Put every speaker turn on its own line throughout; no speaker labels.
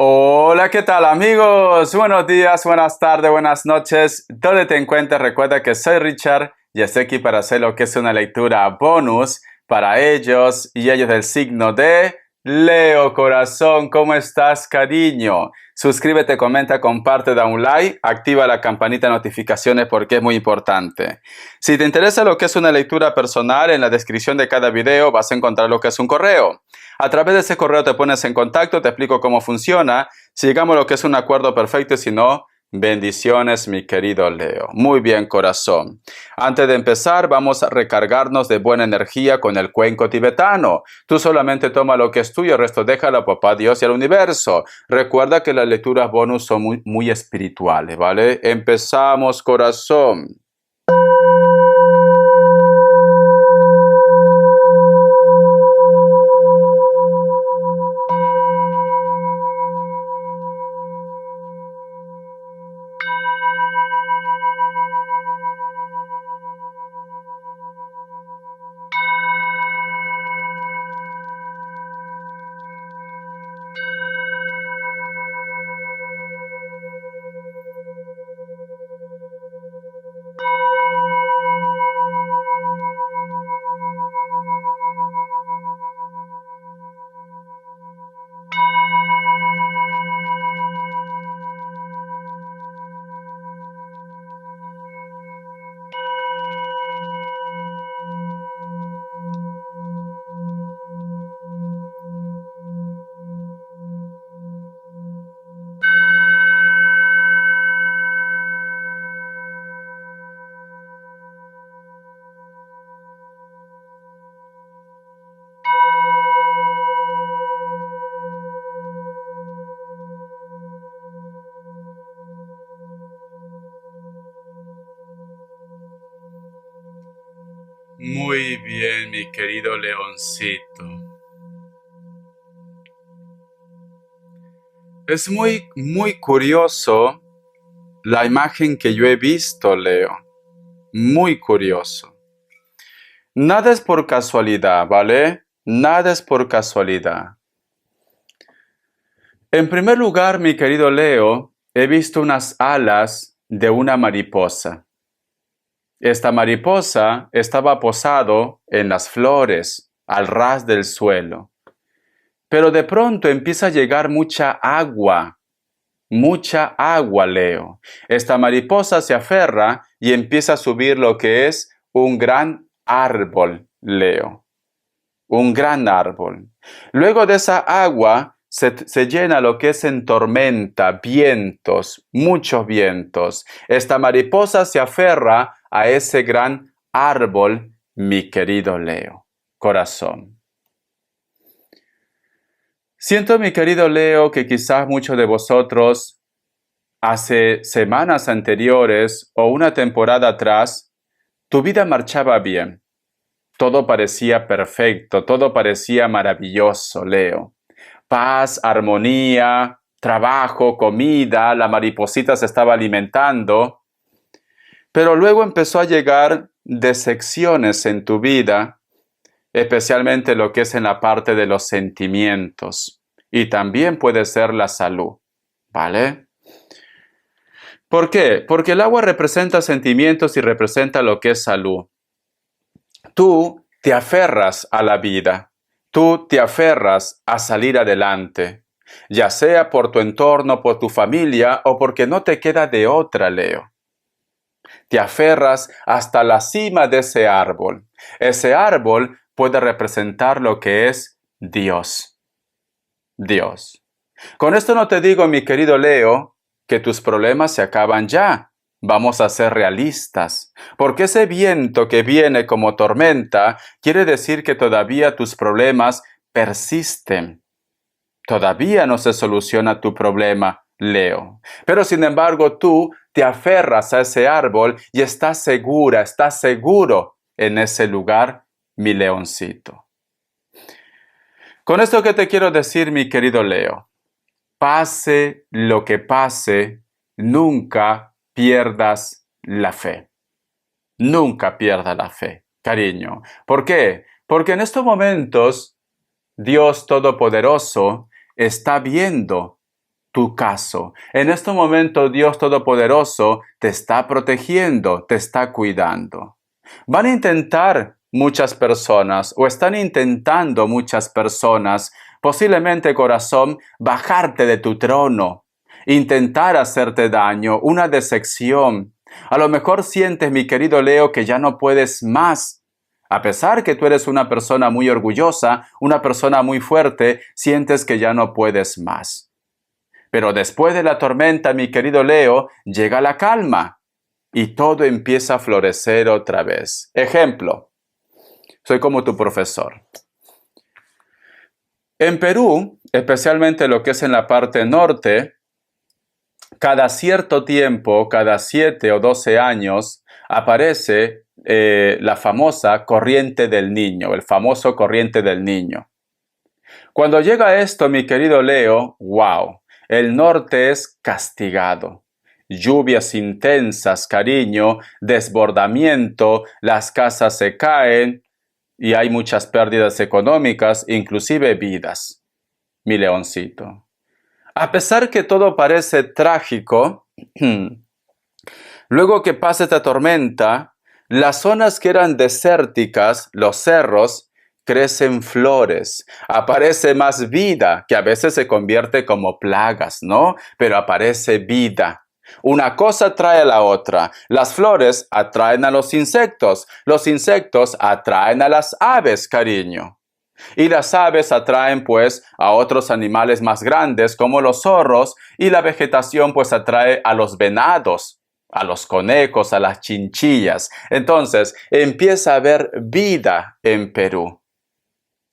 Hola, ¿qué tal amigos? Buenos días, buenas tardes, buenas noches. Donde te encuentres, recuerda que soy Richard y estoy aquí para hacer lo que es una lectura bonus para ellos y ellos del signo de Leo. Corazón, ¿cómo estás, cariño? Suscríbete, comenta, comparte, da un like, activa la campanita de notificaciones porque es muy importante. Si te interesa lo que es una lectura personal, en la descripción de cada video vas a encontrar lo que es un correo. A través de ese correo te pones en contacto, te explico cómo funciona, si llegamos a lo que es un acuerdo perfecto, si no, bendiciones, mi querido Leo. Muy bien, corazón. Antes de empezar, vamos a recargarnos de buena energía con el cuenco tibetano. Tú solamente toma lo que es tuyo, el resto déjalo a papá Dios y al universo. Recuerda que las lecturas bonus son muy espirituales, ¿vale? Empezamos, corazón. Muy bien, mi querido leoncito. Es muy curioso la imagen que yo he visto, Leo. Muy curioso. Nada es por casualidad, ¿vale? Nada es por casualidad. En primer lugar, mi querido Leo, he visto unas alas de una mariposa. Esta mariposa estaba posado en las flores, al ras del suelo. Pero de pronto empieza a llegar mucha agua, Leo. Esta mariposa se aferra y empieza a subir lo que es un gran árbol, Leo. Un gran árbol. Luego de esa agua se llena lo que es en tormenta, vientos, muchos vientos. Esta mariposa se aferra a ese gran árbol, mi querido Leo. Corazón. Siento, mi querido Leo, que quizás muchos de vosotros hace semanas anteriores o una temporada atrás, tu vida marchaba bien. Todo parecía perfecto, todo parecía maravilloso, Leo. Paz, armonía, trabajo, comida, la mariposita se estaba alimentando. Pero luego empezó a llegar decepciones en tu vida, especialmente lo que es en la parte de los sentimientos. Y también puede ser la salud, ¿vale? ¿Por qué? Porque el agua representa sentimientos y representa lo que es salud. Tú te aferras a la vida, tú te aferras a salir adelante, ya sea por tu entorno, por tu familia o porque no te queda de otra, Leo. Te aferras hasta la cima de ese árbol. Ese árbol puede representar lo que es Dios. Dios. Con esto no te digo, mi querido Leo, que tus problemas se acaban ya. Vamos a ser realistas, porque ese viento que viene como tormenta quiere decir que todavía tus problemas persisten. Todavía no se soluciona tu problema, Leo. Pero sin embargo tú te aferras a ese árbol y estás segura, estás seguro en ese lugar, mi leoncito. Con esto que te quiero decir, mi querido Leo, pase lo que pase, nunca pierdas la fe. Nunca pierdas la fe, cariño. ¿Por qué? Porque en estos momentos Dios Todopoderoso está viendo tu caso. En este momento Dios Todopoderoso te está protegiendo, te está cuidando. Van a intentar muchas personas o están intentando muchas personas, posiblemente corazón, bajarte de tu trono, intentar hacerte daño, una decepción. A lo mejor sientes, mi querido Leo, que ya no puedes más. A pesar que tú eres una persona muy orgullosa, una persona muy fuerte, sientes que ya no puedes más. Pero después de la tormenta, mi querido Leo, llega la calma y todo empieza a florecer otra vez. Ejemplo, soy como tu profesor. En Perú, especialmente lo que es en la parte norte, cada cierto tiempo, cada 7 o 12 años, aparece la famosa corriente del Niño, el famoso corriente del Niño. Cuando llega esto, mi querido Leo, wow, el norte es castigado. Lluvias intensas, cariño, desbordamiento, las casas se caen y hay muchas pérdidas económicas, inclusive vidas. Mi leoncito. A pesar que todo parece trágico, luego que pasa esta tormenta, las zonas que eran desérticas, los cerros, crecen flores, aparece más vida, que a veces se convierte como plagas, ¿no? Pero aparece vida. Una cosa atrae a la otra. Las flores atraen a los insectos atraen a las aves, cariño. Y las aves atraen pues a otros animales más grandes como los zorros y la vegetación pues atrae a los venados, a los conejos, a las chinchillas. Entonces empieza a haber vida en Perú.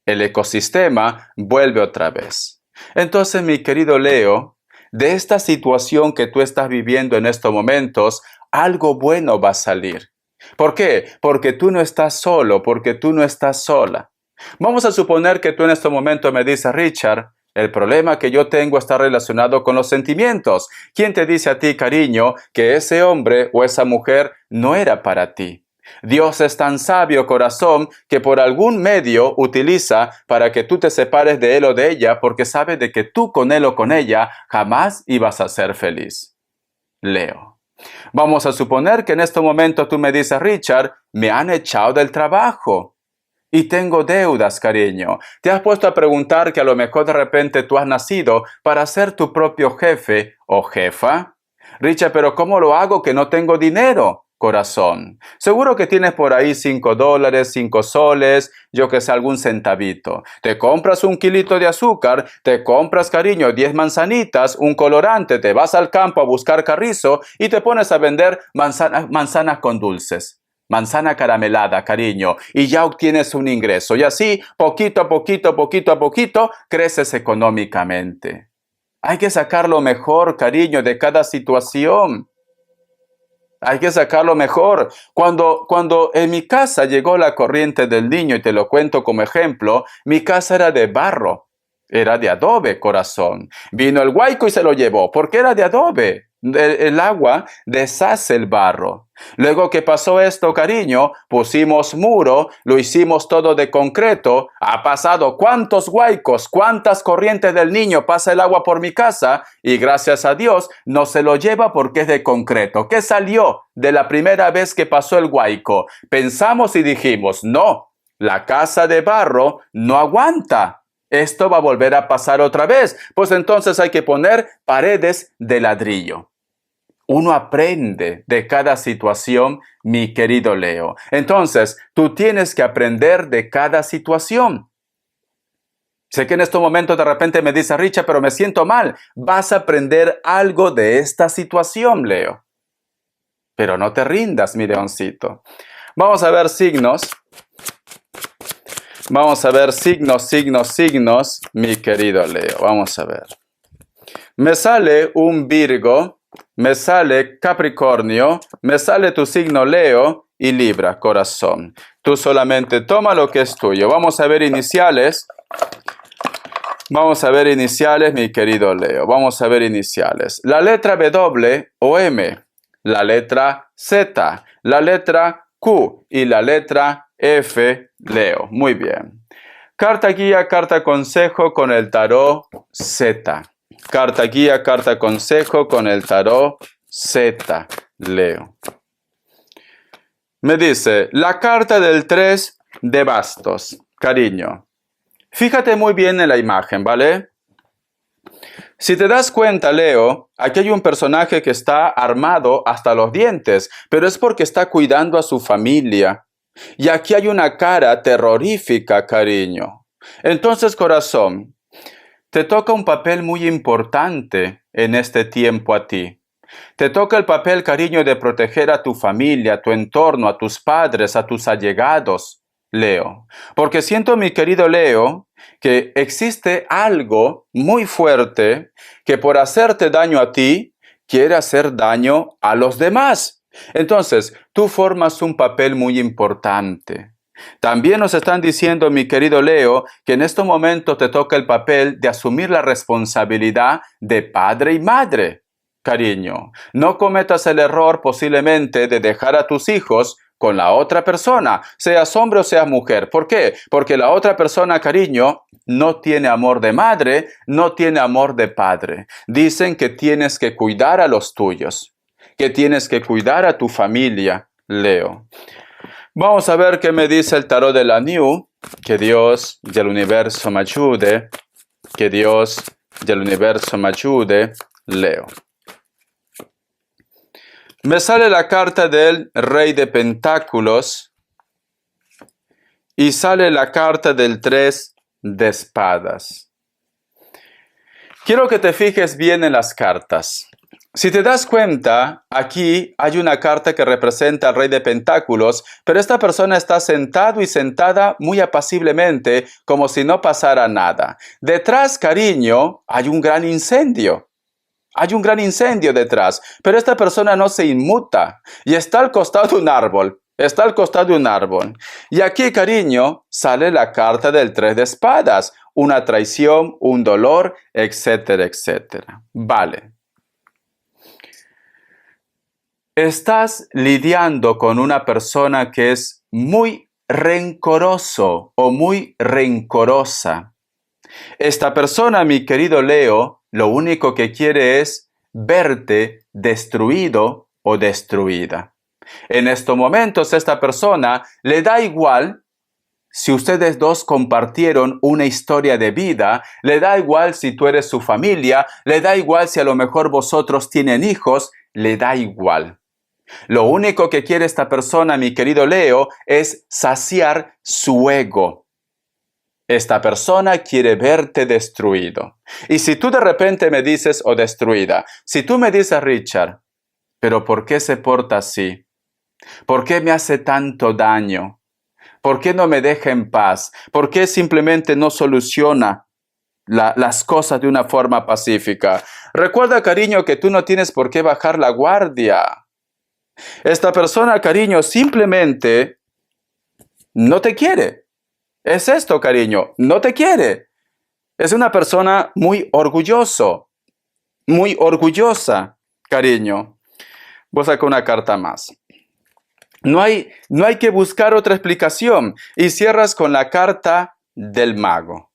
El ecosistema vuelve otra vez. Entonces, mi querido Leo, de esta situación que tú estás viviendo en estos momentos, algo bueno va a salir. ¿Por qué? Porque tú no estás solo, porque tú no estás sola. Vamos a suponer que tú en este momento me dices, Richard, el problema que yo tengo está relacionado con los sentimientos. ¿Quién te dice a ti, cariño, que ese hombre o esa mujer no era para ti? Dios es tan sabio, corazón, que por algún medio utiliza para que tú te separes de él o de ella, porque sabe de que tú con él o con ella jamás ibas a ser feliz. Leo. Vamos a suponer que en este momento tú me dices, Richard, me han echado del trabajo. Y tengo deudas, cariño. ¿Te has puesto a preguntar que a lo mejor de repente tú has nacido para ser tu propio jefe o jefa? Richard, pero ¿cómo lo hago que no tengo dinero? Corazón. Seguro que tienes por ahí $5, 5 soles, yo que sé, algún centavito. Te compras un kilito de azúcar, te compras, cariño, 10 manzanitas, un colorante, te vas al campo a buscar carrizo y te pones a vender manzanas con dulces. Manzana caramelada, cariño, y ya obtienes un ingreso. Y así, poquito a poquito, creces económicamente. Hay que sacar lo mejor, cariño, de cada situación. Hay que sacarlo mejor. Cuando en mi casa llegó la corriente del Niño, y te lo cuento como ejemplo, mi casa era de barro, era de adobe, corazón. Vino el huaico y se lo llevó, porque era de adobe. El agua deshace el barro. Luego que pasó esto, cariño, pusimos muro, lo hicimos todo de concreto. Ha pasado cuántos huaicos, cuántas corrientes del Niño pasa el agua por mi casa y gracias a Dios no se lo lleva porque es de concreto. ¿Qué salió de la primera vez que pasó el huaico? Pensamos y dijimos, no, la casa de barro no aguanta. Esto va a volver a pasar otra vez. Pues entonces hay que poner paredes de ladrillo. Uno aprende de cada situación, mi querido Leo. Entonces, tú tienes que aprender de cada situación. Sé que en estos momentos de repente me dice, Richard, pero me siento mal. Vas a aprender algo de esta situación, Leo. Pero no te rindas, mi leoncito. Vamos a ver signos. Vamos a ver signos, mi querido Leo. Vamos a ver. Me sale un Virgo. Me sale Capricornio, me sale tu signo Leo y Libra, corazón. Tú solamente toma lo que es tuyo. Vamos a ver iniciales. Vamos a ver iniciales, mi querido Leo. Vamos a ver iniciales. La letra W o M, la letra Z, la letra Q y la letra F, Leo. Muy bien. Carta guía, carta consejo con el tarot Z. carta guía, carta consejo con el tarot Z, Leo. Me dice, la carta del 3 de bastos. Cariño, fíjate muy bien en la imagen, ¿vale? Si te das cuenta, Leo, aquí hay un personaje que está armado hasta los dientes, pero es porque está cuidando a su familia. Y aquí hay una cara terrorífica, cariño. Entonces, corazón, te toca un papel muy importante en este tiempo a ti. Te toca el papel, cariño, de proteger a tu familia, a tu entorno, a tus padres, a tus allegados, Leo. Porque siento, mi querido Leo, que existe algo muy fuerte que por hacerte daño a ti, quiere hacer daño a los demás. Entonces, tú formas un papel muy importante. También nos están diciendo, mi querido Leo, que en estos momentos te toca el papel de asumir la responsabilidad de padre y madre. Cariño, no cometas el error posiblemente de dejar a tus hijos con la otra persona, seas hombre o seas mujer. ¿Por qué? Porque la otra persona, cariño, no tiene amor de madre, no tiene amor de padre. Dicen que tienes que cuidar a los tuyos, que tienes que cuidar a tu familia, Leo. Vamos a ver qué me dice el tarot de la New. Que Dios del universo me ayude. Que Dios del universo me ayude, Leo. Me sale la carta del Rey de Pentáculos y sale la carta del 3 de espadas. Quiero que te fijes bien en las cartas. Si te das cuenta, aquí hay una carta que representa al Rey de Pentáculos, pero esta persona está sentado y sentada muy apaciblemente, como si no pasara nada. Detrás, cariño, hay un gran incendio. Hay un gran incendio detrás, pero esta persona no se inmuta y está al costado de un árbol. Está al costado de un árbol. Y aquí, cariño, sale la carta del 3 de espadas. Una traición, un dolor, etcétera, etcétera. Vale. Estás lidiando con una persona que es muy rencoroso o muy rencorosa. Esta persona, mi querido Leo, lo único que quiere es verte destruido o destruida. En estos momentos, esta persona le da igual si ustedes dos compartieron una historia de vida, le da igual si tú eres su familia, le da igual si a lo mejor vosotros tienen hijos, le da igual. Lo único que quiere esta persona, mi querido Leo, es saciar su ego. Esta persona quiere verte destruido. Y si tú de repente me dices, o destruida, si tú me dices, Richard, ¿pero por qué se porta así? ¿Por qué me hace tanto daño? ¿Por qué no me deja en paz? ¿Por qué simplemente no soluciona las cosas de una forma pacífica? Recuerda, cariño, que tú no tienes por qué bajar la guardia. Esta persona, cariño, simplemente no te quiere. Es esto, cariño, no te quiere. Es una persona muy orgullosa, cariño. Voy a sacar una carta más. No hay que buscar otra explicación. Y cierras con la carta del mago.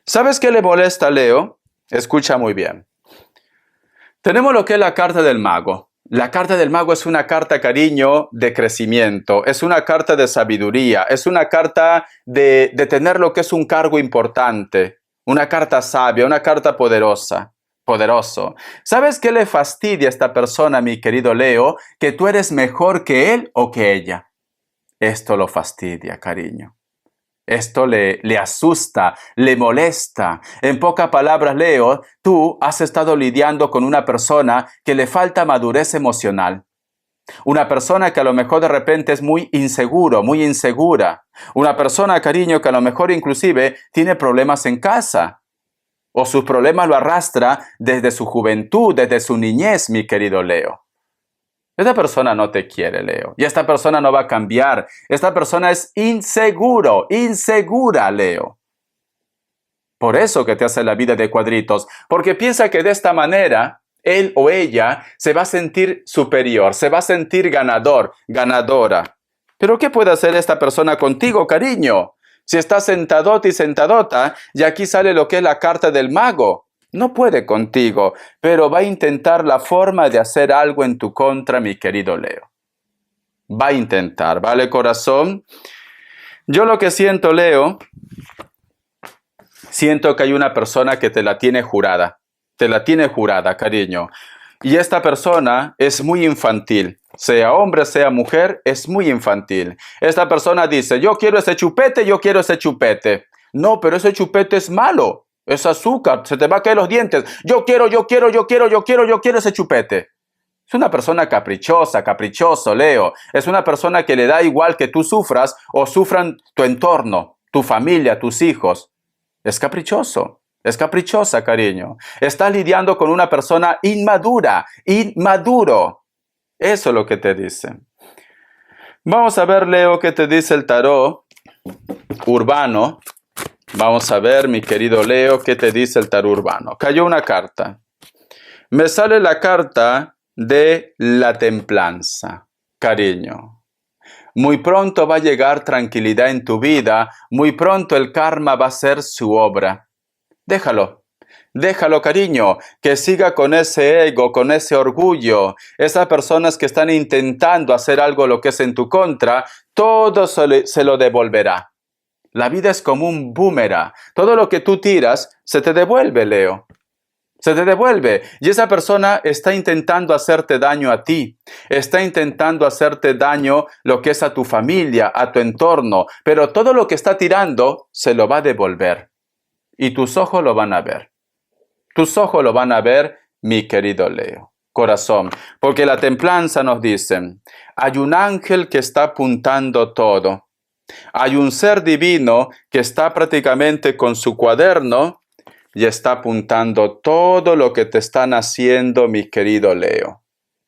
¿Sabes qué le molesta a Leo? Escucha muy bien. Tenemos lo que es la carta del mago. La carta del mago es una carta, cariño, de crecimiento, es una carta de sabiduría, es una carta de tener lo que es un cargo importante, una carta sabia, una carta poderoso. ¿Sabes qué le fastidia a esta persona, mi querido Leo? Que tú eres mejor que él o que ella. Esto lo fastidia, cariño. Esto le asusta, le molesta. En pocas palabras, Leo, tú has estado lidiando con una persona que le falta madurez emocional. Una persona que a lo mejor de repente es muy inseguro, muy insegura. Una persona, cariño, que a lo mejor inclusive tiene problemas en casa. O sus problemas lo arrastra desde su juventud, desde su niñez, mi querido Leo. Esta persona no te quiere, Leo. Y esta persona no va a cambiar. Esta persona es insegura, Leo. Por eso que te hace la vida de cuadritos. Porque piensa que de esta manera, él o ella se va a sentir superior, se va a sentir ganador, ganadora. Pero ¿qué puede hacer esta persona contigo, cariño? Si estás sentadota y sentadota, y aquí sale lo que es la carta del mago. No puede contigo, pero va a intentar la forma de hacer algo en tu contra, mi querido Leo. Va a intentar, ¿vale, corazón? Yo lo que siento, Leo, siento que hay una persona que te la tiene jurada. Te la tiene jurada, cariño. Y esta persona es muy infantil. Sea hombre, sea mujer, es muy infantil. Esta persona dice, yo quiero ese chupete, yo quiero ese chupete. No, pero ese chupete es malo. Es azúcar, se te va a caer los dientes. Yo quiero ese chupete. Es una persona caprichosa, caprichoso, Leo. Es una persona que le da igual que tú sufras o sufran tu entorno, tu familia, tus hijos. Es caprichoso. Es caprichosa, cariño. Está lidiando con una persona inmadura, inmaduro. Eso es lo que te dicen. Vamos a ver, Leo, qué te dice el tarot urbano. Vamos a ver, mi querido Leo, qué te dice el tarot urbano. Cayó una carta. Me sale la carta de la templanza, cariño. Muy pronto va a llegar tranquilidad en tu vida. Muy pronto el karma va a hacer su obra. Déjalo. Déjalo, cariño, que siga con ese ego, con ese orgullo. Esas personas que están intentando hacer algo lo que es en tu contra, todo se lo devolverá. La vida es como un boomerang. Todo lo que tú tiras, se te devuelve, Leo. Se te devuelve. Y esa persona está intentando hacerte daño a ti. Está intentando hacerte daño lo que es a tu familia, a tu entorno. Pero todo lo que está tirando, se lo va a devolver. Y tus ojos lo van a ver. Tus ojos lo van a ver, mi querido Leo. Corazón. Porque la templanza nos dice, hay un ángel que está apuntando todo. Hay un ser divino que está prácticamente con su cuaderno y está apuntando todo lo que te están haciendo, mi querido Leo.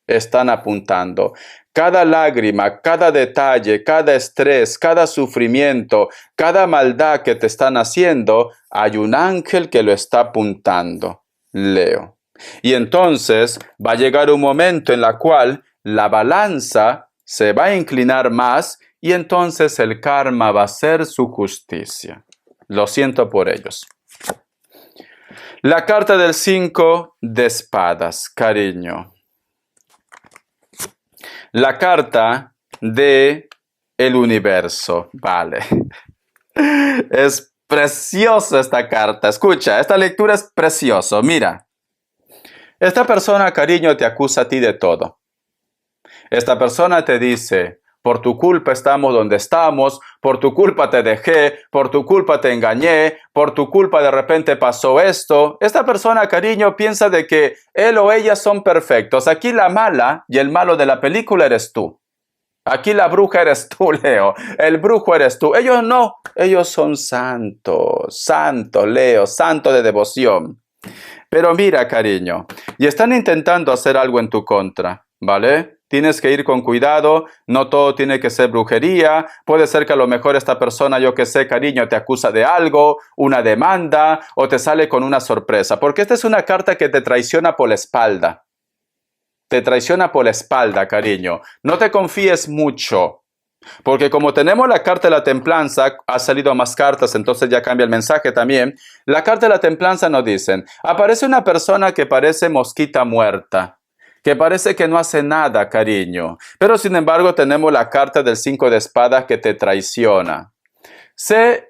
Están apuntando. Cada lágrima, cada detalle, cada estrés, cada sufrimiento, cada maldad que te están haciendo, hay un ángel que lo está apuntando, Leo. Y entonces va a llegar un momento en el cual la balanza se va a inclinar más y entonces el karma va a hacer su justicia. Lo siento por ellos. La carta del 5 de espadas, cariño. La carta de el universo, vale. Es preciosa esta carta. Escucha, esta lectura es preciosa. Mira, esta persona, cariño, te acusa a ti de todo. Esta persona te dice, por tu culpa estamos donde estamos, por tu culpa te dejé, por tu culpa te engañé, por tu culpa de repente pasó esto. Esta persona, cariño, piensa de que él o ella son perfectos. Aquí la mala y el malo de la película eres tú. Aquí la bruja eres tú, Leo. El brujo eres tú. Ellos no. Ellos son santos. Santos, Leo. Santos de devoción. Pero mira, cariño. Y están intentando hacer algo en tu contra. ¿Vale? Tienes que ir con cuidado, no todo tiene que ser brujería, puede ser que a lo mejor esta persona, yo que sé, cariño, te acusa de algo, una demanda, o te sale con una sorpresa, porque esta es una carta que te traiciona por la espalda. Te traiciona por la espalda, cariño. No te confíes mucho, porque como tenemos la carta de la templanza, ha salido más cartas, entonces ya cambia el mensaje también. La carta de la templanza nos dicen, aparece una persona que parece mosquita muerta, que parece que no hace nada, cariño. Pero sin embargo tenemos la carta del 5 de espadas que te traiciona.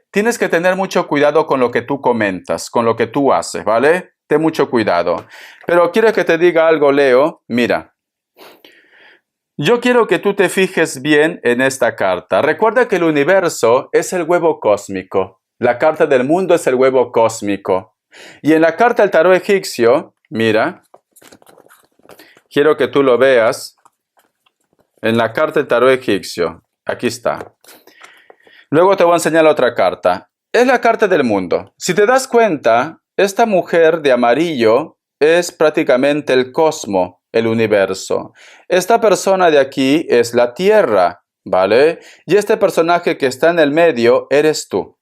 Tienes que tener mucho cuidado con lo que tú comentas, con lo que tú haces, ¿vale? Ten mucho cuidado. Pero quiero que te diga algo, Leo. Mira, yo quiero que tú te fijes bien en esta carta. Recuerda que el universo es el huevo cósmico. La carta del mundo es el huevo cósmico. Y en la carta del tarot egipcio, mira, quiero que tú lo veas en la carta del tarot egipcio. Aquí está. Luego te voy a enseñar la otra carta. Es la carta del mundo. Si te das cuenta, esta mujer de amarillo es prácticamente el cosmos, el universo. Esta persona de aquí es la Tierra, ¿vale? Y este personaje que está en el medio eres tú.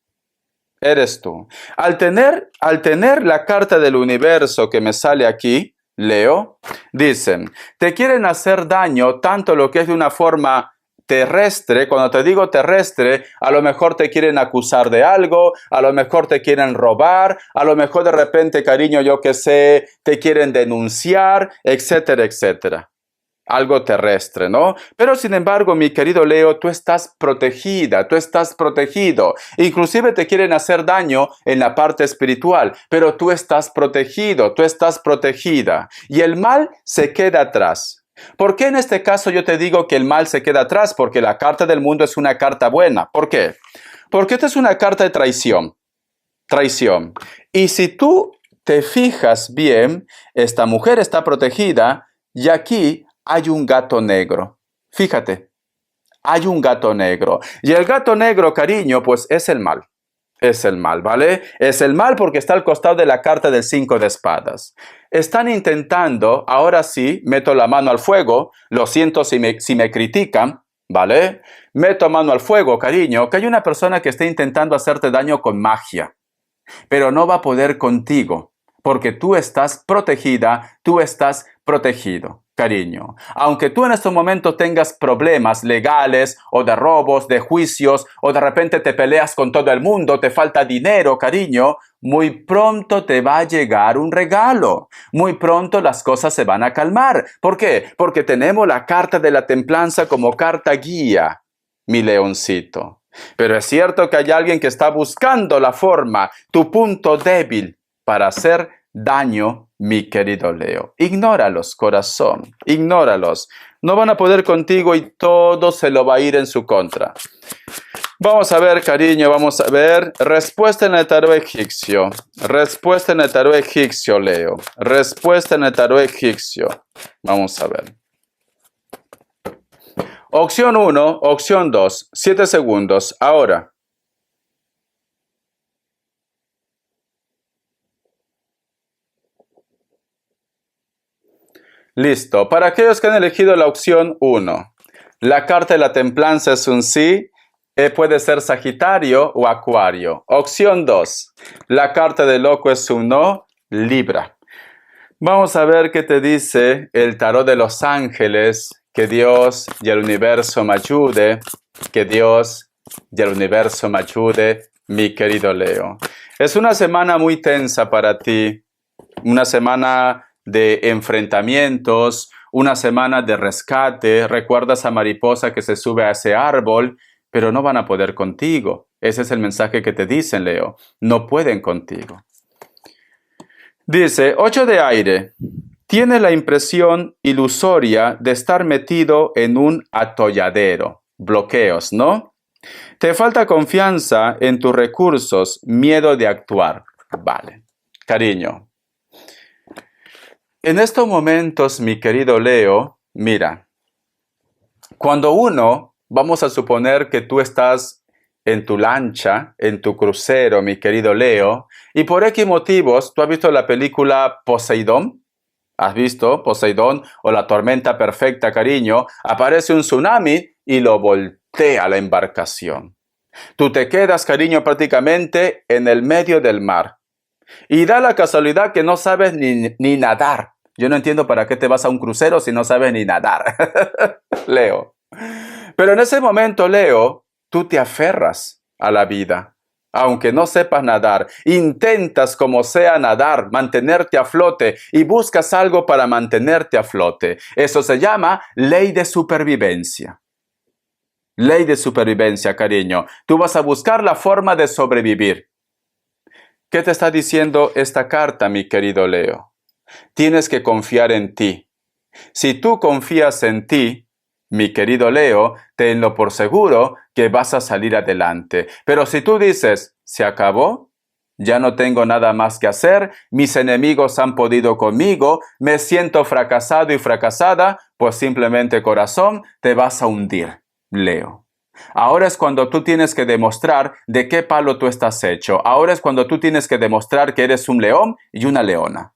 Eres tú. Al tener la carta del universo que me sale aquí, Leo, dicen, te quieren hacer daño tanto lo que es de una forma terrestre, cuando te digo terrestre, a lo mejor te quieren acusar de algo, a lo mejor te quieren robar, a lo mejor de repente, cariño, yo qué sé, te quieren denunciar, etcétera, etcétera. Algo terrestre, ¿no? Pero sin embargo, mi querido Leo, tú estás protegida, tú estás protegido. Inclusive te quieren hacer daño en la parte espiritual, pero tú estás protegido, tú estás protegida. Y el mal se queda atrás. ¿Por qué en este caso yo te digo que el mal se queda atrás? Porque la carta del mundo es una carta buena. ¿Por qué? Porque esta es una carta de traición. Traición. Y si tú te fijas bien, esta mujer está protegida y aquí hay un gato negro. Fíjate, hay un gato negro. Y el gato negro, cariño, pues es el mal. Es el mal, ¿vale? Es el mal porque está al costado de la carta del 5 de espadas. Están intentando, ahora sí, meto la mano al fuego, lo siento si me critican, ¿vale? Meto mano al fuego, cariño, que hay una persona que está intentando hacerte daño con magia, pero no va a poder contigo, porque tú estás protegida, tú estás protegido. Cariño, aunque tú en estos momentos tengas problemas legales o de robos, de juicios, o de repente te peleas con todo el mundo, te falta dinero, cariño, muy pronto te va a llegar un regalo. Muy pronto las cosas se van a calmar. ¿Por qué? Porque tenemos la carta de la templanza como carta guía, mi leoncito. Pero es cierto que hay alguien que está buscando la forma, tu punto débil, para hacer daño, mi querido Leo. Ignóralos, corazón, ignóralos. No van a poder contigo y todo se lo va a ir en su contra. Vamos a ver, cariño, vamos a ver. Respuesta en el tarot egipcio. Respuesta en el tarot egipcio, Leo. Respuesta en el tarot egipcio. Vamos a ver. Opción 1, opción 2, 7 segundos. Ahora. Listo. Para aquellos que han elegido la opción 1, la carta de la templanza es un sí, puede ser Sagitario o Acuario. Opción 2, la carta del loco es un no, Libra. Vamos a ver qué te dice el tarot de los ángeles. Que Dios y el universo me ayude. Que Dios y el universo me ayude, mi querido Leo. Es una semana muy tensa para ti. Una semana de enfrentamientos, una semana de rescate. Recuerda esa mariposa que se sube a ese árbol, pero no van a poder contigo. Ese es el mensaje que te dicen, Leo. No pueden contigo. Dice, 8 de aire. Tiene la impresión ilusoria de estar metido en un atolladero. Bloqueos, ¿no? Te falta confianza en tus recursos, miedo de actuar. Vale. Cariño. En estos momentos, mi querido Leo, mira, cuando vamos a suponer que tú estás en tu lancha, en tu crucero, mi querido Leo, y por X motivos, ¿tú has visto la película Poseidón? ¿Has visto Poseidón o la tormenta perfecta, cariño? Aparece un tsunami y lo voltea la embarcación. Tú te quedas, cariño, prácticamente en el medio del mar. Y da la casualidad que no sabes ni nadar. Yo no entiendo para qué te vas a un crucero si no sabes ni nadar, Leo. Pero en ese momento, Leo, tú te aferras a la vida. Aunque no sepas nadar, intentas como sea nadar, mantenerte a flote y buscas algo para mantenerte a flote. Eso se llama ley de supervivencia. Ley de supervivencia, cariño. Tú vas a buscar la forma de sobrevivir. ¿Qué te está diciendo esta carta, mi querido Leo? Tienes que confiar en ti. Si tú confías en ti, mi querido Leo, tenlo por seguro que vas a salir adelante. Pero si tú dices, se acabó, ya no tengo nada más que hacer, mis enemigos han podido conmigo, me siento fracasado y fracasada, pues simplemente, corazón, te vas a hundir, Leo. Ahora es cuando tú tienes que demostrar de qué palo tú estás hecho. Ahora es cuando tú tienes que demostrar que eres un león y una leona.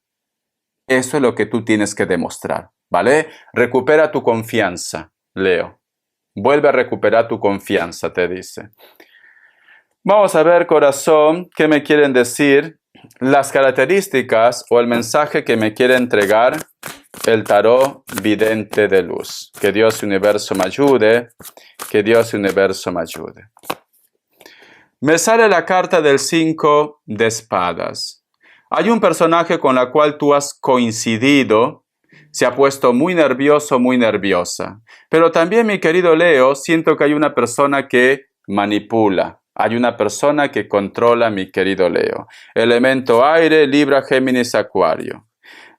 Eso es lo que tú tienes que demostrar, ¿vale? Recupera tu confianza, Leo. Vuelve a recuperar tu confianza, te dice. Vamos a ver, corazón, qué me quieren decir. Las características o el mensaje que me quiere entregar el tarot vidente de luz. Que Dios Universo me ayude. Que Dios Universo me ayude. Me sale la carta del 5 de espadas. Hay un personaje con la cual tú has coincidido. Se ha puesto muy nervioso, muy nerviosa. Pero también, mi querido Leo, siento que hay una persona que manipula. Hay una persona que controla, mi querido Leo. Elemento aire, Libra, Géminis, Acuario.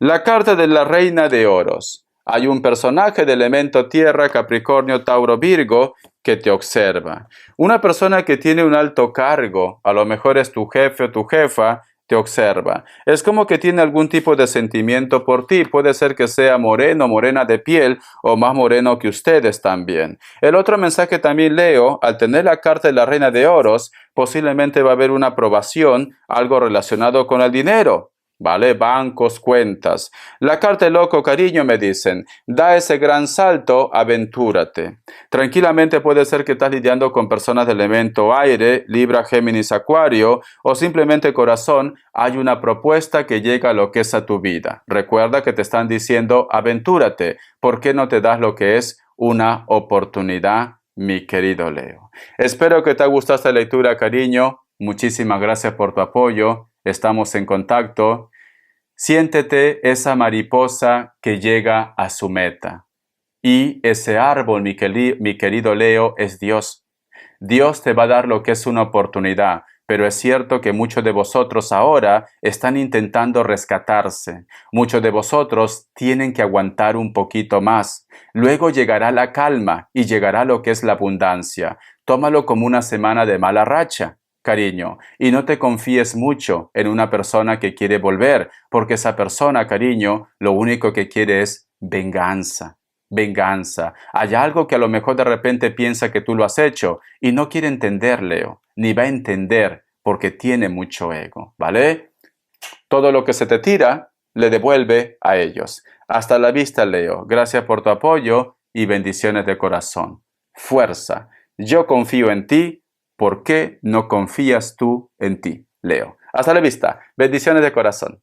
La carta de la Reina de Oros. Hay un personaje de elemento tierra, Capricornio, Tauro, Virgo, que te observa. Una persona que tiene un alto cargo, a lo mejor es tu jefe o tu jefa, te observa. Es como que tiene algún tipo de sentimiento por ti. Puede ser que sea moreno, morena de piel o más moreno que ustedes también. El otro mensaje también leo, al tener la carta de la Reina de Oros, posiblemente va a haber una aprobación, algo relacionado con el dinero. ¿Vale? Bancos, cuentas. La carta de loco, cariño, me dicen, da ese gran salto, aventúrate. Tranquilamente puede ser que estás lidiando con personas de elemento aire, Libra, Géminis, Acuario, o simplemente corazón, hay una propuesta que llega a lo que es a tu vida. Recuerda que te están diciendo, aventúrate. ¿Por qué no te das lo que es una oportunidad, mi querido Leo? Espero que te haya gustado esta lectura, cariño. Muchísimas gracias por tu apoyo. Estamos en contacto. Siéntete esa mariposa que llega a su meta. Y ese árbol, mi querido Leo, es Dios. Dios te va a dar lo que es una oportunidad, pero es cierto que muchos de vosotros ahora están intentando rescatarse. Muchos de vosotros tienen que aguantar un poquito más. Luego llegará la calma y llegará lo que es la abundancia. Tómalo como una semana de mala racha, cariño, y no te confíes mucho en una persona que quiere volver, porque esa persona, cariño, lo único que quiere es venganza. Venganza. Hay algo que a lo mejor de repente piensa que tú lo has hecho y no quiere entender, Leo, ni va a entender porque tiene mucho ego, ¿vale? Todo lo que se te tira, le devuelve a ellos. Hasta la vista, Leo. Gracias por tu apoyo y bendiciones de corazón. Fuerza. Yo confío en ti. ¿Por qué no confías tú en ti, Leo? Hasta la vista. Bendiciones de corazón.